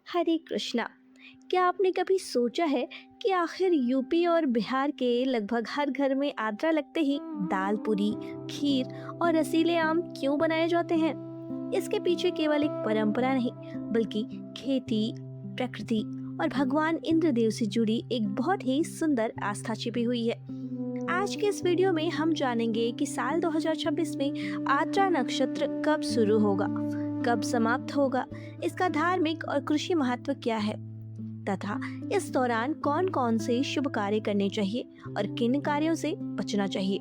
हरे कृष्णा। क्या आपने कभी सोचा है कि आखिर यूपी और बिहार के लगभग हर घर में आद्रा लगते ही दाल पूरी, खीर और रसीले आम क्यों बनाए जाते हैं? इसके पीछे केवल एक परंपरा नहीं, बल्कि खेती, प्रकृति और भगवान इंद्रदेव से जुड़ी एक बहुत ही सुंदर आस्था छिपी हुई है। आज के इस वीडियो में हम जानेंगे कि साल 2026 में आद्रा नक्षत्र कब शुरू होगा, कब समाप्त होगा, इसका धार्मिक और कृषि महत्व क्या है, तथा इस दौरान कौन कौन से शुभ कार्य करने चाहिए और किन कार्यों से बचना चाहिए।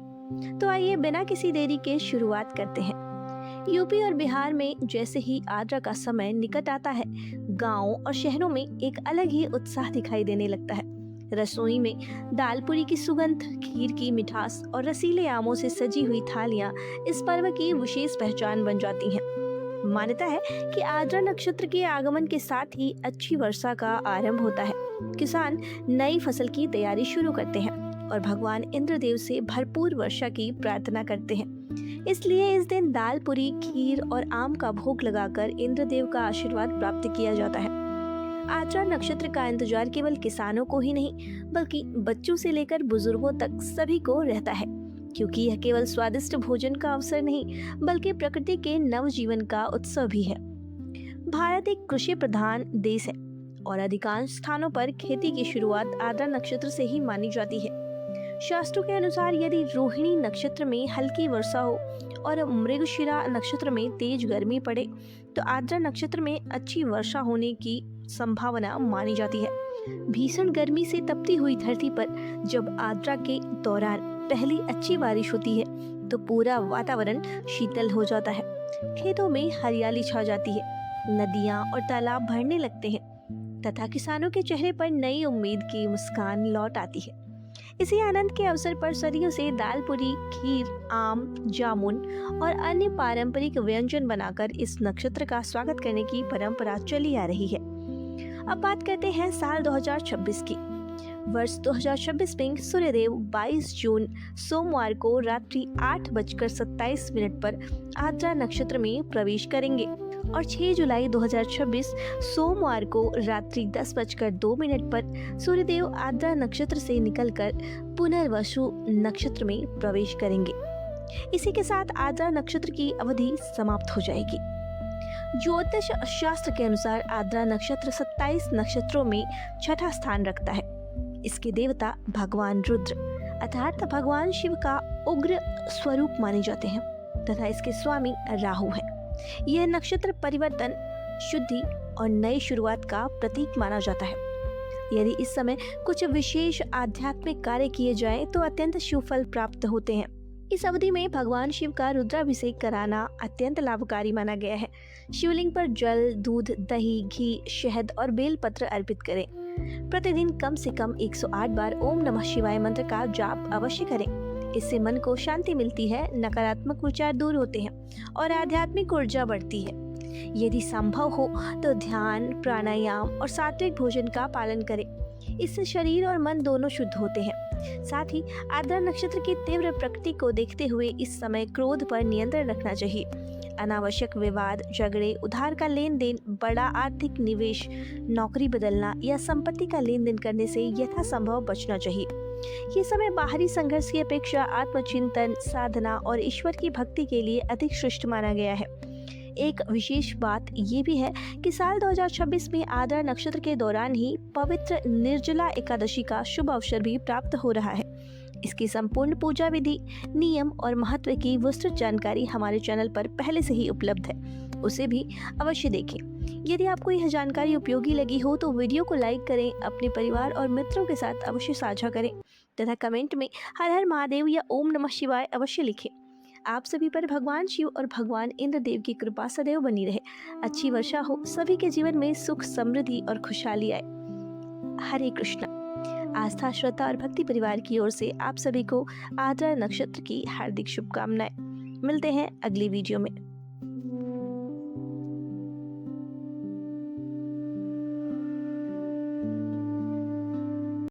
तो आइए बिना किसी देरी के शुरुआत करते हैं। यूपी और बिहार में जैसे ही आद्रा का समय निकट आता है, गांवों और शहरों में एक अलग ही उत्साह दिखाई देने लगता है। रसोई में दालपूरी की सुगंध, खीर की मिठास और रसीले आमों से सजी हुई थालियां इस पर्व की विशेष पहचान बन जाती हैं। मान्यता है कि आद्रा नक्षत्र के आगमन के साथ ही अच्छी वर्षा का आरंभ होता है। किसान नई फसल की तैयारी शुरू करते हैं और भगवान इंद्रदेव से भरपूर वर्षा की प्रार्थना करते हैं। इसलिए इस दिन दाल पूरी, खीर और आम का भोग लगाकर इंद्रदेव का आशीर्वाद प्राप्त किया जाता है। आद्रा नक्षत्र का इंतजार केवल किसानों को ही नहीं, बल्कि बच्चों से लेकर बुजुर्गों तक सभी को रहता है, क्योंकि यह केवल स्वादिष्ट भोजन का अवसर नहीं, बल्कि प्रकृति के नव जीवन का उत्सव भी है। भारत एक कृषि प्रधान देश है और अधिकांश स्थानों पर खेती की शुरुआत आद्रा नक्षत्र से ही मानी जाती है। शास्त्रों के अनुसार यदि रोहिणी नक्षत्र में हल्की वर्षा हो और मृगशिरा नक्षत्र में तेज गर्मी पड़े, तो आद्रा नक्षत्र में अच्छी वर्षा होने की संभावना मानी जाती है। भीषण गर्मी से तपती हुई धरती पर जब आद्रा के दौरान पहली अच्छी बारिश होती है, तो पूरा वातावरण शीतल हो जाता है। खेतों में हरियाली छा जाती है, नदियां और तालाब भरने लगते हैं तथा किसानों के चेहरे पर नई उम्मीद की मुस्कान लौट आती है। इसी आनंद के अवसर पर सदियों से दाल पूरी, खीर, आम, जामुन और अन्य पारंपरिक व्यंजन बनाकर इस नक्षत्र का स्वागत करने की परंपरा चली आ रही है। अब बात करते हैं साल 2026 की। वर्ष 2026 में सूर्यदेव 22 जून सोमवार को रात्रि 8:27 पर आद्रा नक्षत्र में प्रवेश करेंगे और 6 जुलाई 2026 सोमवार को रात्रि 10:02 पर सूर्यदेव आद्रा नक्षत्र से निकलकर पुनर्वसु नक्षत्र में प्रवेश करेंगे। इसी के साथ आद्रा नक्षत्र की अवधि समाप्त हो जाएगी। ज्योतिष शास्त्र के अनुसार आद्रा नक्षत्र 27 नक्षत्रों में छठा स्थान रखता है। इसके देवता भगवान रुद्र अर्थात भगवान शिव का उग्र स्वरूप माने जाते हैं तथा इसके स्वामी राहु है। यह नक्षत्र परिवर्तन, शुद्धि और नई शुरुआत का प्रतीक माना जाता है। यदि इस समय कुछ विशेष आध्यात्मिक कार्य किए जाएं तो अत्यंत शुभ फल प्राप्त होते हैं। इस अवधि में भगवान शिव का रुद्राभिषेक कराना अत्यंत लाभकारी माना गया है। शिवलिंग पर जल, दूध, दही, घी, शहद और बेलपत्र अर्पित करें। प्रतिदिन कम से कम 108 बार ओम नमः शिवाय मंत्र का जाप अवश्य करें। इससे मन को शांति मिलती है, नकारात्मक विचार दूर होते हैं और आध्यात्मिक ऊर्जा बढ़ती है। यदि संभव हो तो ध्यान, प्राणायाम और सात्विक भोजन का पालन करें। इससे शरीर और मन दोनों शुद्ध होते हैं। साथ ही आद्रा नक्षत्र की तीव्र प्रकृति को देखते हुए इस समय क्रोध पर नियंत्रण रखना चाहिए। अनावश्यक विवाद, झगड़े, उधार का लेन देन, बड़ा आर्थिक निवेश, नौकरी बदलना या संपत्ति का लेन देन करने से यथासंभव बचना चाहिए। ये समय बाहरी संघर्ष की अपेक्षा आत्मचिंतन, साधना और ईश्वर की भक्ति के लिए अधिक श्रेष्ठ माना गया है। एक विशेष बात ये भी है कि साल 2026 में आद्रा नक्षत्र के दौरान ही पवित्र निर्जला एकादशी का शुभ अवसर भी प्राप्त हो रहा है। इसकी संपूर्ण पूजा विधि, नियम और महत्व की विस्तृत जानकारी हमारे चैनल पर पहले से ही उपलब्ध है, उसे भी अवश्य देखें। यदि आपको यह जानकारी उपयोगी लगी हो तो वीडियो को लाइक करें, अपने परिवार और मित्रों के साथ अवश्य साझा करें तथा कमेंट में हर हर महादेव या ओम नमः शिवाय अवश्य लिखें। आप सभी पर भगवान शिव और भगवान इंद्रदेव की कृपा सदैव बनी रहे। अच्छी वर्षा हो, सभी के जीवन में सुख, समृद्धि और खुशहाली आए। हरे कृष्णा। आस्था, श्रद्धा और भक्ति परिवार की ओर से आप सभी को आद्रा नक्षत्र की हार्दिक शुभकामनाएं। मिलते हैं अगली वीडियो में।